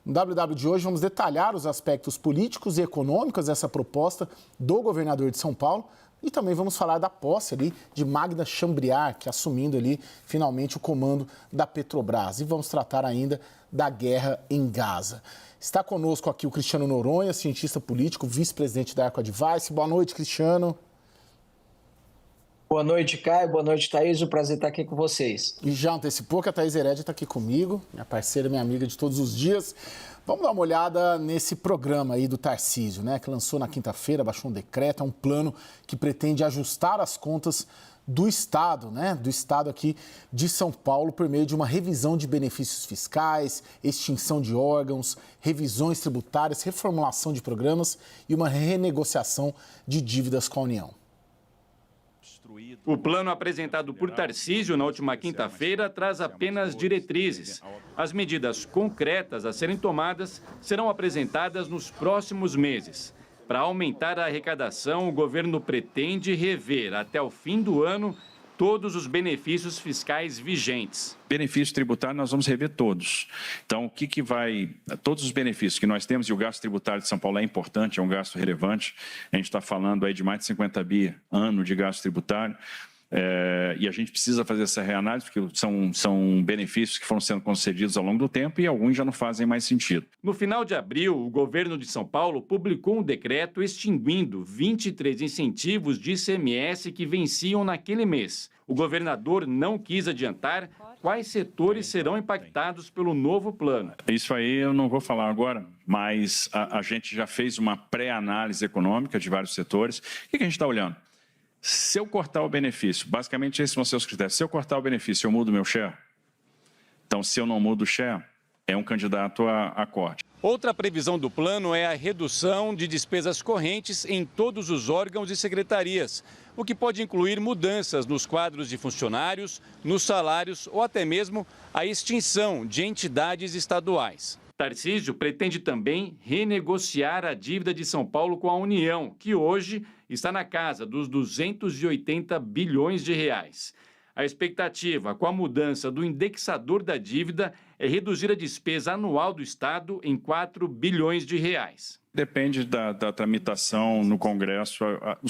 No WW de hoje vamos detalhar os aspectos políticos e econômicos dessa proposta do governador de São Paulo e também vamos falar da posse ali de Magda Chambriard, assumindo ali finalmente o comando da Petrobras. E vamos tratar ainda da guerra em Gaza. Está conosco aqui o Cristiano Noronha, cientista político, vice-presidente da Arco Advice. Boa noite, Cristiano. Boa noite, Caio. Boa noite, Thaís. O prazer estar aqui com vocês. E já antecipou que a Thaís Herédia está aqui comigo, minha parceira, minha amiga de todos os dias. Vamos dar uma olhada nesse programa aí do Tarcísio, né? Que lançou na quinta-feira, baixou um decreto, é um plano que pretende ajustar as contas do Estado, né? Do Estado aqui de São Paulo, por meio de uma revisão de benefícios fiscais, extinção de órgãos, revisões tributárias, reformulação de programas e uma renegociação de dívidas com a União. O plano apresentado por Tarcísio na última quinta-feira traz apenas diretrizes. As medidas concretas a serem tomadas serão apresentadas nos próximos meses. Para aumentar a arrecadação, o governo pretende rever até o fim do ano todos os benefícios fiscais vigentes. Benefício tributário nós vamos rever todos. Então, todos os benefícios que nós temos, e o gasto tributário de São Paulo é importante, é um gasto relevante, a gente está falando aí de mais de 50 bi ano de gasto tributário, e a gente precisa fazer essa reanálise, porque são benefícios que foram sendo concedidos ao longo do tempo e alguns já não fazem mais sentido. No final de abril, o governo de São Paulo publicou um decreto extinguindo 23 incentivos de ICMS que venciam naquele mês. O governador não quis adiantar quais setores serão impactados pelo novo plano. Isso aí eu não vou falar agora, mas a gente já fez uma pré-análise econômica de vários setores. O que a gente está olhando? Se eu cortar o benefício, basicamente esses vão ser os critérios. Se eu cortar o benefício, eu mudo meu share? Então, se eu não mudo o share, é um candidato a corte. Outra previsão do plano é a redução de despesas correntes em todos os órgãos e secretarias, o que pode incluir mudanças nos quadros de funcionários, nos salários ou até mesmo a extinção de entidades estaduais. Tarcísio pretende também renegociar a dívida de São Paulo com a União, que hoje está na casa dos 280 bilhões de reais. A expectativa com a mudança do indexador da dívida é reduzir a despesa anual do Estado em 4 bilhões de reais. Depende da tramitação no Congresso.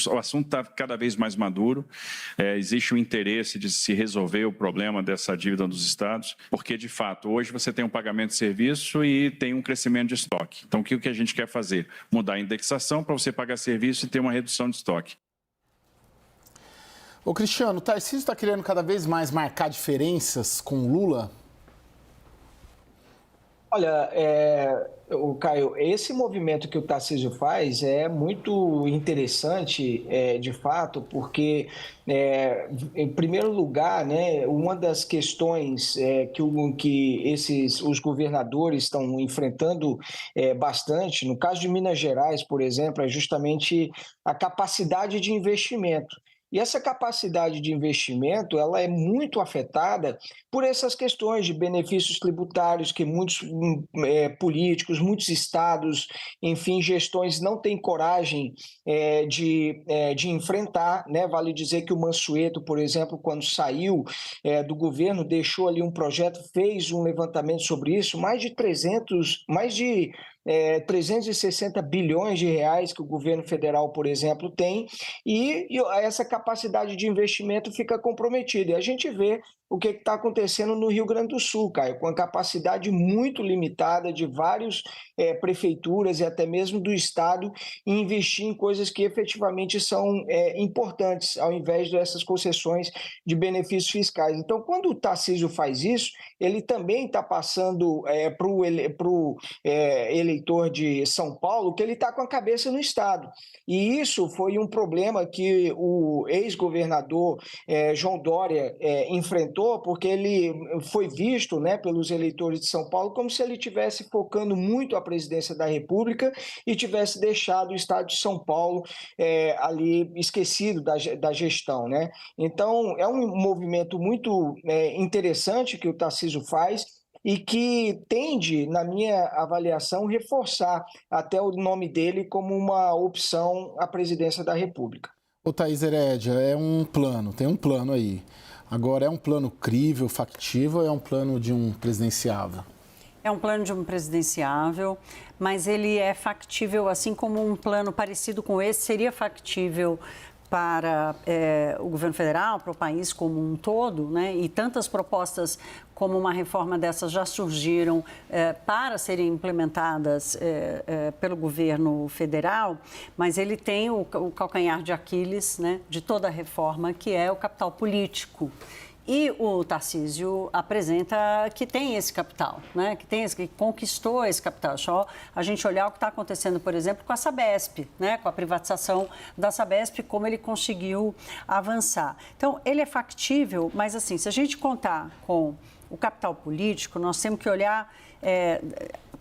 O assunto está cada vez mais maduro. Existe um interesse de se resolver o problema dessa dívida dos estados, porque, de fato, hoje você tem um pagamento de serviço e tem um crescimento de estoque. Então, o que a gente quer fazer? Mudar a indexação para você pagar serviço e ter uma redução de estoque. Ô Cristiano, o Tarcísio está querendo cada vez mais marcar diferenças com Lula? Olha, Caio, esse movimento que o Tarcísio faz é muito interessante, de fato, porque, em primeiro lugar, né, uma das questões que os governadores estão enfrentando bastante, no caso de Minas Gerais, por exemplo, é justamente a capacidade de investimento. E essa capacidade de investimento, ela é muito afetada por essas questões de benefícios tributários que muitos políticos, muitos estados, enfim, gestões não têm coragem de enfrentar, né? Vale dizer que o Mansueto, por exemplo, quando saiu do governo, deixou ali um projeto, fez um levantamento sobre isso, mais de 360 bilhões de reais que o governo federal, por exemplo, tem, e essa capacidade de investimento fica comprometida. E a gente vê o que está acontecendo no Rio Grande do Sul, Caio, com a capacidade muito limitada de várias prefeituras e até mesmo do Estado em investir em coisas que efetivamente são importantes, ao invés dessas concessões de benefícios fiscais. Então, quando o Tarcísio faz isso, ele também está passando para o eleitor de São Paulo que ele está com a cabeça no Estado. E isso foi um problema que o ex-governador João Dória enfrentou, porque ele foi visto, né, pelos eleitores de São Paulo como se ele estivesse focando muito a presidência da República e tivesse deixado o Estado de São Paulo ali esquecido da gestão, né? Então, é um movimento muito interessante que o Tarcísio faz e que tende, na minha avaliação, reforçar até o nome dele como uma opção à presidência da República. Ô Thaís Herédia, tem um plano aí. Agora, é um plano crível, factível ou é um plano de um presidenciável? É um plano de um presidenciável, mas ele é factível, assim como um plano parecido com esse seria factível para o governo federal, para o país como um todo, né? E tantas propostas como uma reforma dessas já surgiram para serem implementadas pelo governo federal, mas ele tem o calcanhar de Aquiles, né, de toda a reforma, que é o capital político. E o Tarcísio apresenta que tem esse capital, né? Que conquistou esse capital. Só a gente olhar o que está acontecendo, por exemplo, com a Sabesp, né? Com a privatização da Sabesp, como ele conseguiu avançar. Então, ele é factível, mas assim, se a gente contar com o capital político, nós temos que olhar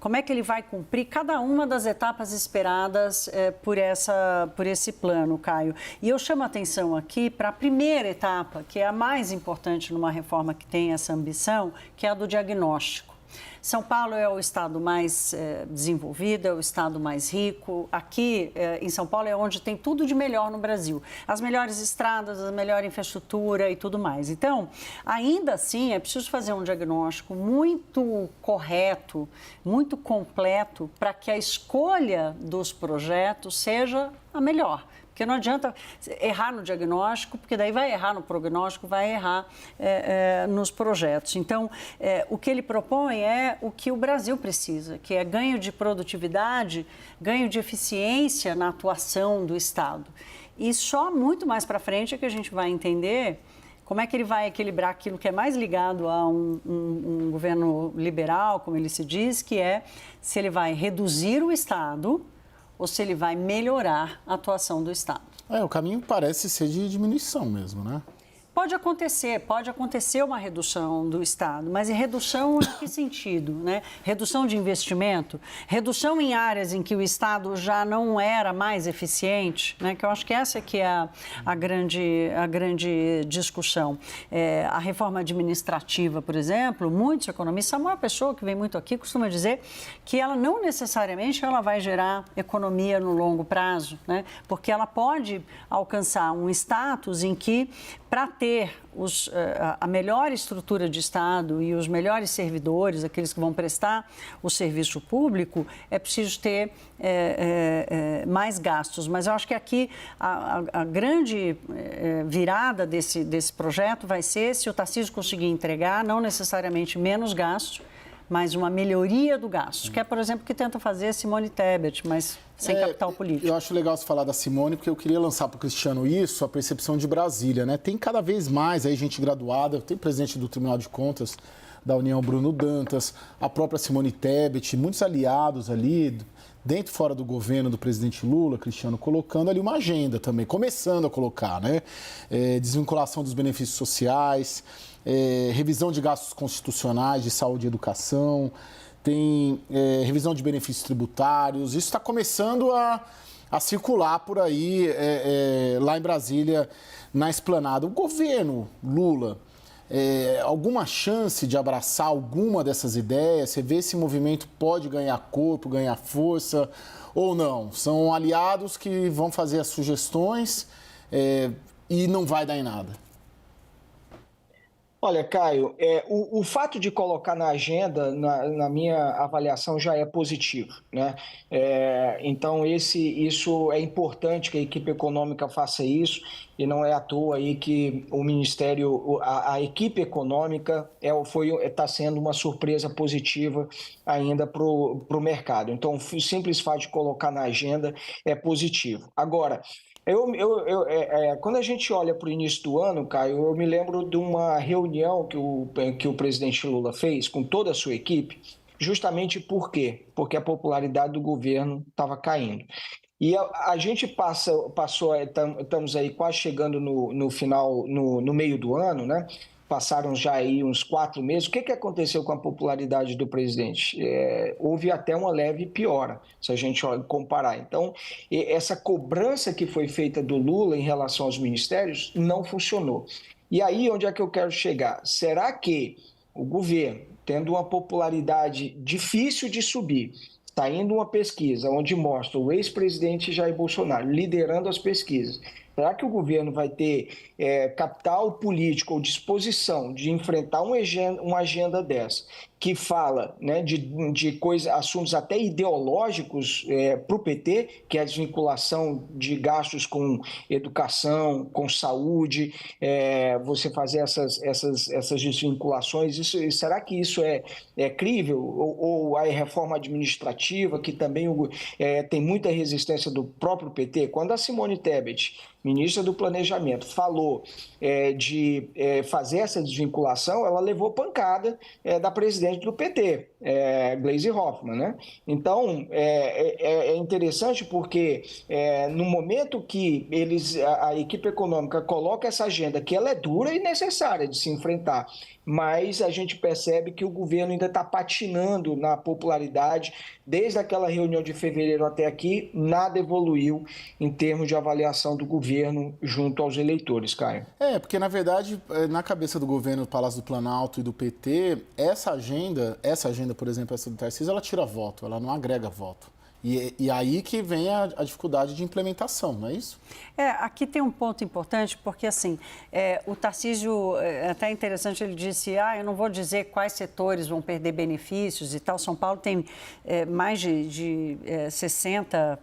como é que ele vai cumprir cada uma das etapas esperadas por esse plano, Caio. E eu chamo a atenção aqui para a primeira etapa, que é a mais importante numa reforma que tem essa ambição, que é a do diagnóstico. São Paulo é o estado mais desenvolvido, é o estado mais rico. Aqui em São Paulo é onde tem tudo de melhor no Brasil. As melhores estradas, a melhor infraestrutura e tudo mais. Então, ainda assim, é preciso fazer um diagnóstico muito correto, muito completo, para que a escolha dos projetos seja a melhor. Porque não adianta errar no diagnóstico, porque daí vai errar no prognóstico, vai errar nos projetos. Então, o que ele propõe é o que o Brasil precisa, que é ganho de produtividade, ganho de eficiência na atuação do Estado. E só muito mais para frente é que a gente vai entender como é que ele vai equilibrar aquilo que é mais ligado a um governo liberal, como ele se diz, que é se ele vai reduzir o Estado ou se ele vai melhorar a atuação do Estado. O caminho parece ser de diminuição mesmo, né? Pode acontecer uma redução do Estado, mas em redução em que sentido, né? Redução de investimento, redução em áreas em que o Estado já não era mais eficiente, né? Que eu acho que essa que é a grande discussão. A reforma administrativa, por exemplo, muitos economistas, a maior pessoa que vem muito aqui costuma dizer que ela não necessariamente ela vai gerar economia no longo prazo, né? Porque ela pode alcançar um status em que, para ter a melhor estrutura de Estado e os melhores servidores, aqueles que vão prestar o serviço público, é preciso ter mais gastos. Mas eu acho que aqui a grande virada desse projeto vai ser se o Tarcísio conseguir entregar, não necessariamente menos gastos, mas uma melhoria do gasto, que é, por exemplo, o que tenta fazer a Simone Tebet, mas sem capital político. Eu acho legal você falar da Simone, porque eu queria lançar para o Cristiano isso, a percepção de Brasília, né? Tem cada vez mais aí gente graduada, tem presidente do Tribunal de Contas da União, Bruno Dantas, a própria Simone Tebet, muitos aliados ali, dentro e fora do governo do presidente Lula, Cristiano, colocando ali uma agenda também, começando a colocar, né? Desvinculação dos benefícios sociais, revisão de gastos constitucionais de saúde e educação, tem revisão de benefícios tributários. Isso está começando a circular por aí, lá em Brasília, na esplanada. O governo Lula, alguma chance de abraçar alguma dessas ideias? Você vê esse movimento pode ganhar corpo, ganhar força ou não? São aliados que vão fazer as sugestões e não vai dar em nada. Olha, Caio, o fato de colocar na agenda, na minha avaliação, já é positivo, né? Então, isso é importante que a equipe econômica faça isso, e não é à toa aí que o Ministério, a equipe econômica está sendo uma surpresa positiva ainda para o mercado. Então, o simples fato de colocar na agenda é positivo. Agora, quando a gente olha para o início do ano, Caio, eu me lembro de uma reunião que o presidente Lula fez com toda a sua equipe, justamente por quê? Porque a popularidade do governo estava caindo. E a gente estamos aí quase chegando no final, no meio do ano, né? Passaram já aí uns 4 meses. O que aconteceu com a popularidade do presidente? Houve até uma leve piora, se a gente comparar. Então, essa cobrança que foi feita do Lula em relação aos ministérios não funcionou. E aí, onde é que eu quero chegar? Será que o governo, tendo uma popularidade difícil de subir, está indo uma pesquisa onde mostra o ex-presidente Jair Bolsonaro liderando as pesquisas, Será que o governo vai ter capital político ou disposição de enfrentar uma agenda dessa, que fala, né, de assuntos até ideológicos para o PT, que é a desvinculação de gastos com educação, com saúde, você fazer essas desvinculações? Será que isso é crível? Ou a reforma administrativa, que também tem muita resistência do próprio PT? Quando a Simone Tebet, ministra do Planejamento, falou de fazer essa desvinculação, ela levou pancada da presidente do PT, Gleisi Hoffmann, né? Então, é interessante porque no momento que a equipe econômica coloca essa agenda, que ela é dura e necessária de se enfrentar, mas a gente percebe que o governo ainda está patinando na popularidade. Desde aquela reunião de fevereiro até aqui, nada evoluiu em termos de avaliação do governo junto aos eleitores, Caio. Porque na verdade, na cabeça do governo do Palácio do Planalto e do PT, essa agenda, por exemplo, essa do Tarcísio, ela tira voto, ela não agrega voto. E aí que vem a dificuldade de implementação, não é isso? Aqui tem um ponto importante, porque assim, o Tarcísio, é até interessante, ele disse, eu não vou dizer quais setores vão perder benefícios e tal. São Paulo tem mais de 60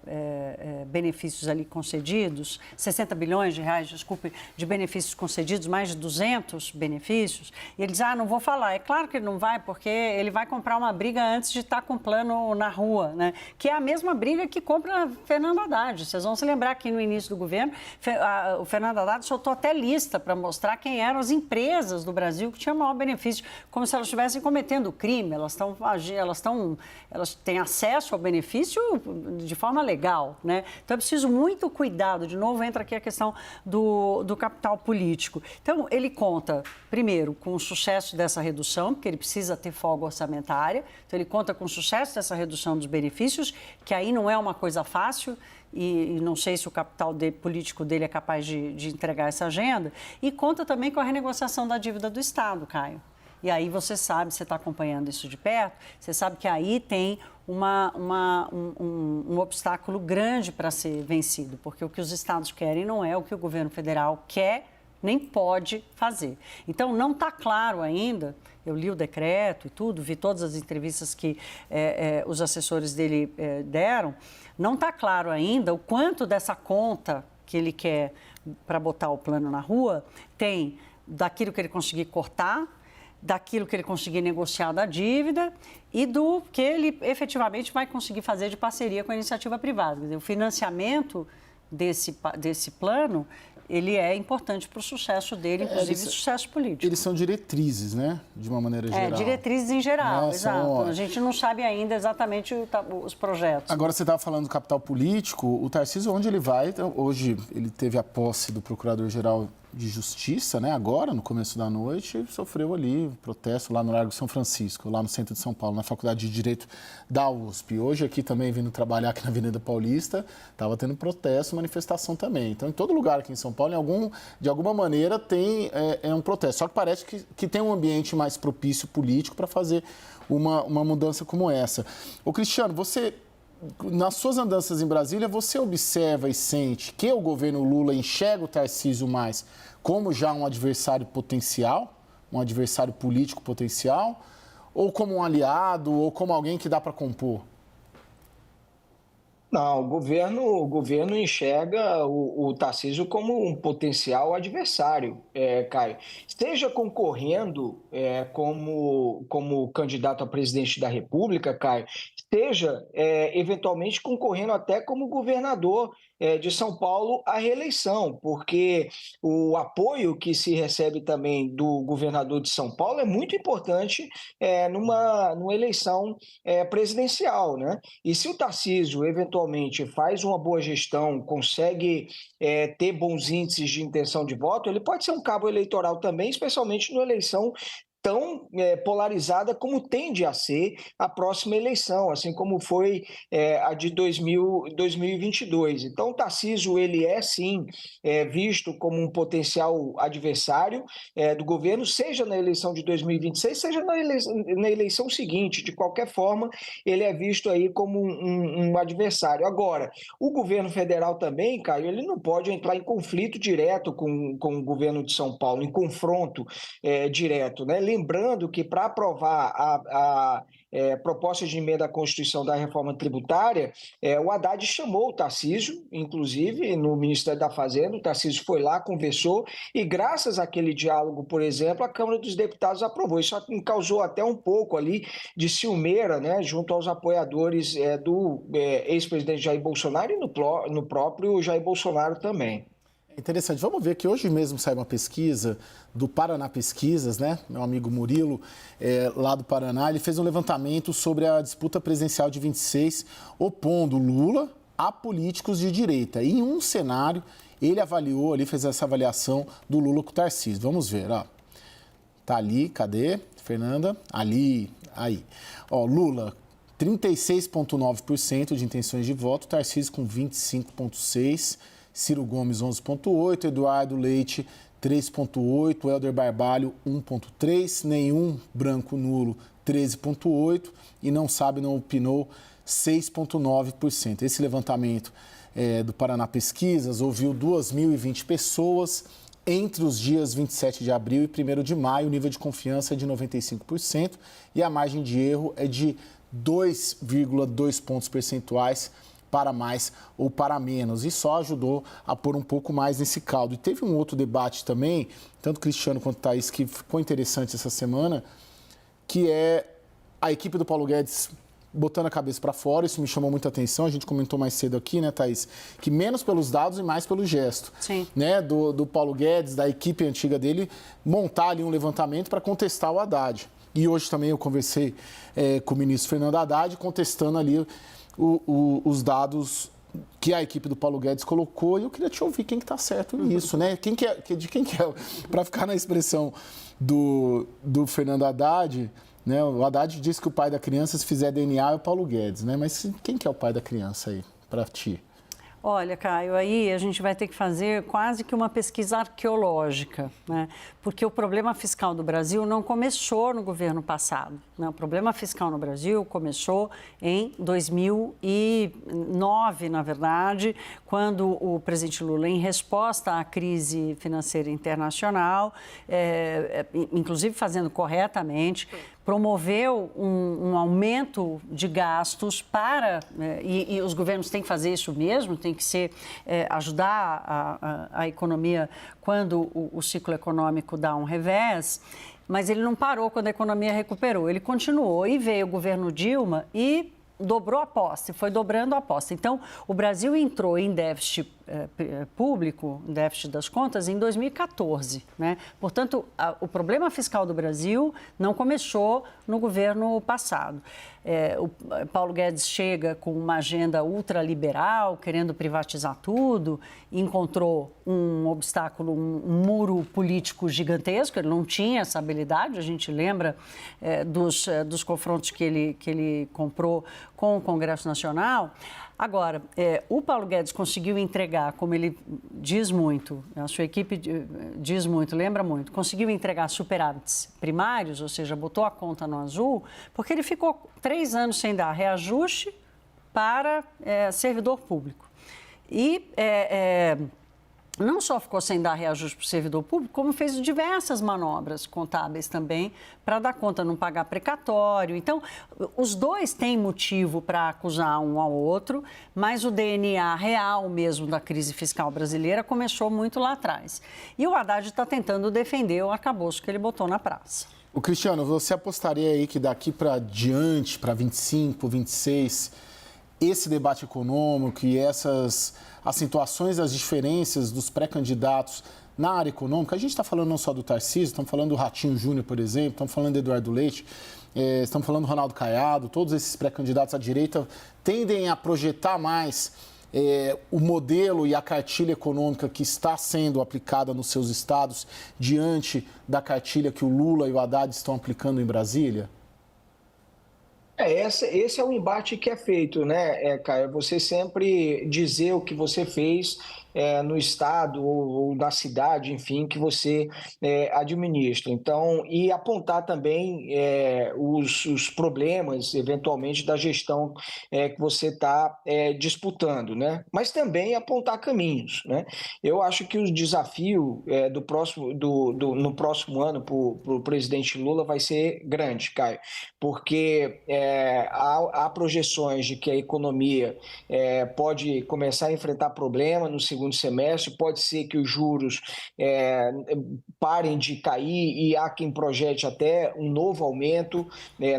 benefícios ali concedidos, 60 bilhões de reais, desculpe, de benefícios concedidos, mais de 200 benefícios. E ele diz, não vou falar. É claro que ele não vai, porque ele vai comprar uma briga antes de estar com o plano na rua, né? Que é a mesma briga que compra Fernando Haddad. Vocês vão se lembrar que no início do governo, o Fernando Haddad soltou até lista para mostrar quem eram as empresas do Brasil que tinham maior benefício, como se elas estivessem cometendo crime. Elas têm acesso ao benefício de forma legal, né? Então é preciso muito cuidado. De novo, entra aqui a questão do capital político. Então, ele conta, primeiro, com o sucesso dessa redução, porque ele precisa ter folga orçamentária. Então, ele conta com o sucesso dessa redução dos benefícios, que aí não é uma coisa fácil, e não sei se o capital político dele é capaz de entregar essa agenda, e conta também com a renegociação da dívida do Estado, Caio. E aí você sabe, você está acompanhando isso de perto, você sabe que aí tem um obstáculo grande para ser vencido, porque o que os estados querem não é o que o governo federal quer, nem pode fazer. Então, não está claro ainda, eu li o decreto e tudo, vi todas as entrevistas que os assessores dele deram, não está claro ainda o quanto dessa conta que ele quer para botar o plano na rua tem daquilo que ele conseguir cortar, daquilo que ele conseguir negociar da dívida e do que ele efetivamente vai conseguir fazer de parceria com a iniciativa privada. Quer dizer, o financiamento desse plano, ele é importante para o sucesso dele, inclusive sucesso político. Eles são diretrizes, né? De uma maneira geral. Diretrizes em geral, exato. A gente não sabe ainda exatamente os projetos. Agora, você estava falando do capital político. O Tarcísio, onde ele vai? Hoje, ele teve a posse do Procurador-Geral de Justiça, né? Agora, no começo da noite, sofreu ali protesto lá no Largo São Francisco, lá no centro de São Paulo, na Faculdade de Direito da USP. Hoje, aqui também, vindo trabalhar aqui na Avenida Paulista, estava tendo protesto, manifestação também. Então, em todo lugar aqui em São Paulo, de alguma maneira, tem um protesto. Só que parece que tem um ambiente mais propício político para fazer uma mudança como essa. Ô, Cristiano, você, nas suas andanças em Brasília, você observa e sente que o governo Lula enxerga o Tarcísio mais como já um adversário potencial, um adversário político potencial, ou como um aliado, ou como alguém que dá para compor? Não, o governo enxerga o Tarcísio como um potencial adversário, Caio. Esteja concorrendo como candidato a presidente da República, Caio, esteja eventualmente concorrendo até como governador de São Paulo à reeleição, porque o apoio que se recebe também do governador de São Paulo é muito importante numa eleição presidencial, né? E se o Tarcísio eventualmente faz uma boa gestão, consegue ter bons índices de intenção de voto, ele pode ser um cabo eleitoral também, especialmente numa eleição tão polarizada como tende a ser a próxima eleição, assim como foi a de 2022. Então, o Tarcísio, ele é sim visto como um potencial adversário do governo, seja na eleição de 2026, seja na eleição seguinte. De qualquer forma, ele é visto aí como um adversário. Agora, o governo federal também, Caio, ele não pode entrar em conflito direto com o governo de São Paulo, em confronto direto, né? Lembrando que para aprovar a proposta de emenda à Constituição da reforma tributária, o Haddad chamou o Tarcísio, inclusive no Ministério da Fazenda, o Tarcísio foi lá, conversou, e graças àquele diálogo, por exemplo, a Câmara dos Deputados aprovou. Isso causou até um pouco ali de ciumeira, né, junto aos apoiadores do ex-presidente Jair Bolsonaro e no próprio Jair Bolsonaro também. Interessante. Vamos ver que hoje mesmo sai uma pesquisa do Paraná Pesquisas, né? Meu amigo Murilo, lá do Paraná, ele fez um levantamento sobre a disputa presidencial de 26, opondo Lula a políticos de direita. E em um cenário, ele avaliou ali, fez essa avaliação do Lula com o Tarcísio. Vamos ver, ó. Tá ali, cadê, Fernanda? Ali, aí. Ó, Lula, 36,9% de intenções de voto, Tarcísio com 25,6%. Ciro Gomes, 11,8%, Eduardo Leite, 3,8%, Helder Barbalho, 1,3%, nenhum branco nulo, 13,8% e não sabe, não opinou, 6,9%. Esse levantamento do Paraná Pesquisas ouviu 2.020 pessoas entre os dias 27 de abril e 1º de maio. O nível de confiança é de 95% e a margem de erro é de 2,2 pontos percentuais para mais ou para menos, e só ajudou a pôr um pouco mais nesse caldo. E teve um outro debate também, tanto Cristiano quanto Thaís, que ficou interessante essa semana, que é a equipe do Paulo Guedes botando a cabeça para fora. Isso me chamou muita atenção, a gente comentou mais cedo aqui, né, Thaís, que menos pelos dados e mais pelo gesto. Sim. Né, do Paulo Guedes, da equipe antiga dele, montar ali um levantamento para contestar o Haddad. E hoje também eu conversei com o ministro Fernando Haddad, contestando ali os dados que a equipe do Paulo Guedes colocou, e eu queria te ouvir quem que está certo nisso, né? De quem que é, para ficar na expressão do Fernando Haddad, né? O Haddad disse que o pai da criança, se fizer DNA, é o Paulo Guedes, né? Mas quem que é o pai da criança aí, para ti? Olha, Caio, aí a gente vai ter que fazer quase que uma pesquisa arqueológica, né? Porque o problema fiscal do Brasil não começou no governo passado, né? O problema fiscal no Brasil começou em 2009, na verdade, quando o presidente Lula, em resposta à crise financeira internacional, inclusive fazendo corretamente, promoveu um aumento de gastos para, e os governos têm que fazer isso mesmo, tem que ser, ajudar a economia quando o ciclo econômico dá um revés, mas ele não parou quando a economia recuperou, ele continuou e veio o governo Dilma e dobrou a aposta, foi dobrando a aposta. Então, o Brasil entrou em déficit público, déficit das contas, em 2014, né? Portanto, o problema fiscal do Brasil não começou no governo passado. O Paulo Guedes chega com uma agenda ultraliberal, querendo privatizar tudo, encontrou um obstáculo, um muro político gigantesco, ele não tinha essa habilidade, a gente lembra dos confrontos que ele comprou com o Congresso Nacional. Agora, o Paulo Guedes conseguiu entregar, como ele diz muito, a sua equipe diz muito, lembra muito, conseguiu entregar superávites primários, ou seja, botou a conta no azul, porque ele ficou 3 anos sem dar reajuste para servidor público. E não só ficou sem dar reajuste para o servidor público, como fez diversas manobras contábeis também para dar conta, não pagar precatório. Então, os dois têm motivo para acusar um ao outro, mas o DNA real mesmo da crise fiscal brasileira começou muito lá atrás. E o Haddad está tentando defender o arcabouço que ele botou na praça. O Cristiano, você apostaria aí que daqui para diante, para 25, 26, esse debate econômico e essas acentuações das diferenças dos pré-candidatos na área econômica, a gente está falando não só do Tarcísio, estamos falando do Ratinho Júnior, por exemplo, estamos falando do Eduardo Leite, estamos falando do Ronaldo Caiado, todos esses pré-candidatos à direita tendem a projetar mais o modelo e a cartilha econômica que está sendo aplicada nos seus estados diante da cartilha que o Lula e o Haddad estão aplicando em Brasília? Esse é o embate que é feito, né, Caio? Você sempre dizer o que você fez no estado ou na cidade, enfim, que você administra. Então, e apontar também os problemas, eventualmente, da gestão que você está disputando, né? Mas também apontar caminhos, né? Eu acho que o desafio no próximo ano para o presidente Lula vai ser grande, Caio, porque há projeções de que a economia pode começar a enfrentar problema no segundo semestre, pode ser que os juros parem de cair e há quem projete até um novo aumento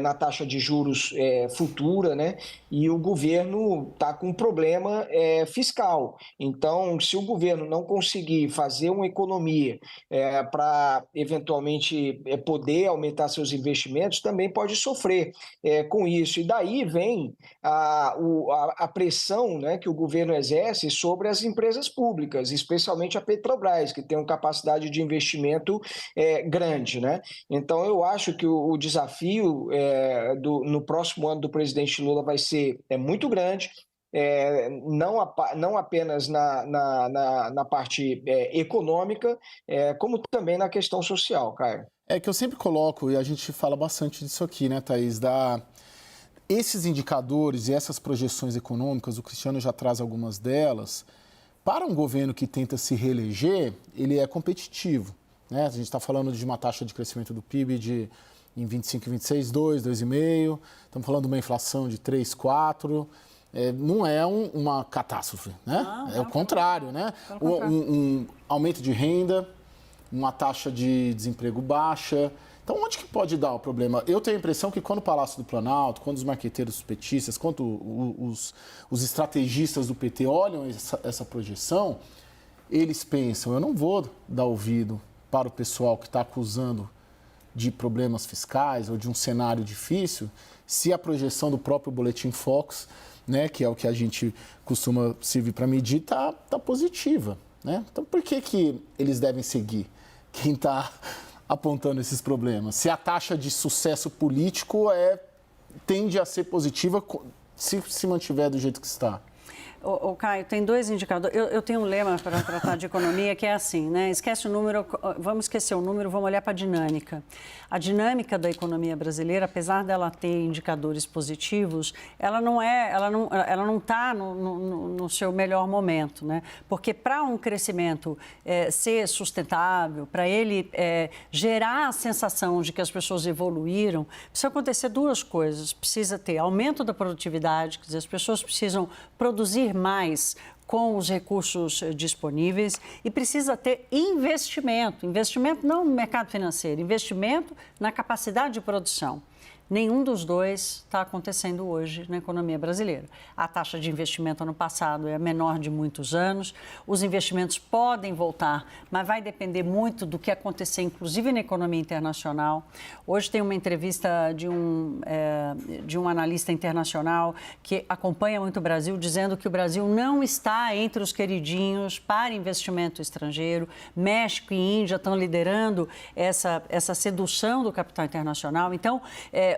na taxa de juros futura, né? E o governo está com um problema fiscal. Então, se o governo não conseguir fazer uma economia para eventualmente poder aumentar seus investimentos, também pode sofrer com isso. E daí vem a pressão, né, que o governo exerce sobre as empresas públicas, especialmente a Petrobras, que tem uma capacidade de investimento grande, né? Então, eu acho que o desafio no próximo ano do presidente Lula vai ser muito grande. Não apenas na parte econômica, como também na questão social, Caio. É que eu sempre coloco, e a gente fala bastante disso aqui, né, Thaís, esses indicadores e essas projeções econômicas, o Cristiano já traz algumas delas, para um governo que tenta se reeleger, ele é competitivo, né? A gente está falando de uma taxa de crescimento do PIB em 25 e 26, 2,5%, estamos falando de uma inflação de 3, 4%, não é uma catástrofe, né? É o contrário, né? Um aumento de renda, uma taxa de desemprego baixa. Então, onde que pode dar o problema? Eu tenho a impressão que quando o Palácio do Planalto, quando os marqueteiros petistas, quando os estrategistas do PT olham essa projeção, eles pensam, eu não vou dar ouvido para o pessoal que está acusando de problemas fiscais ou de um cenário difícil, se a projeção do próprio Boletim Focus, né, que é o que a gente costuma servir para medir, está positiva, né? Então, por que eles devem seguir quem está apontando esses problemas? Se a taxa de sucesso político tende a ser positiva se mantiver do jeito que está. Ô, Caio, tem dois indicadores. Eu tenho um lema para tratar de economia que é assim, né? Esquece o número, vamos esquecer o número, vamos olhar para a dinâmica. A dinâmica da economia brasileira, apesar dela ter indicadores positivos, ela não está no seu melhor momento, né? Porque para um crescimento ser sustentável, para ele gerar a sensação de que as pessoas evoluíram, precisa acontecer duas coisas. Precisa ter aumento da produtividade, quer dizer, as pessoas precisam produzir mais com os recursos disponíveis e precisa ter investimento não no mercado financeiro, investimento na capacidade de produção. Nenhum dos dois está acontecendo hoje na economia brasileira. A taxa de investimento ano passado é a menor de muitos anos. Os investimentos podem voltar, mas vai depender muito do que acontecer, inclusive na economia internacional. Hoje tem uma entrevista de um analista internacional que acompanha muito o Brasil, dizendo que o Brasil não está entre os queridinhos para investimento estrangeiro. México e Índia estão liderando essa sedução do capital internacional. Então,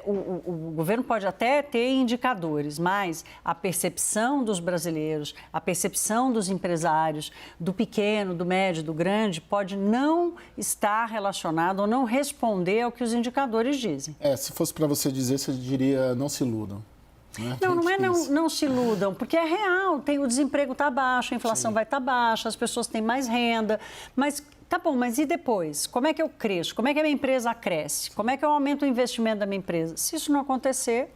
o governo pode até ter indicadores, mas a percepção dos brasileiros, a percepção dos empresários, do pequeno, do médio, do grande, pode não estar relacionado ou não responder ao que os indicadores dizem. Se fosse para você dizer, você diria não se iludam. Né? Não se iludam, porque é real, o desemprego está baixo, a inflação vai estar baixa, as pessoas têm mais renda, mas tá bom, mas e depois? Como é que eu cresço? Como é que a minha empresa cresce? Como é que eu aumento o investimento da minha empresa? Se isso não acontecer,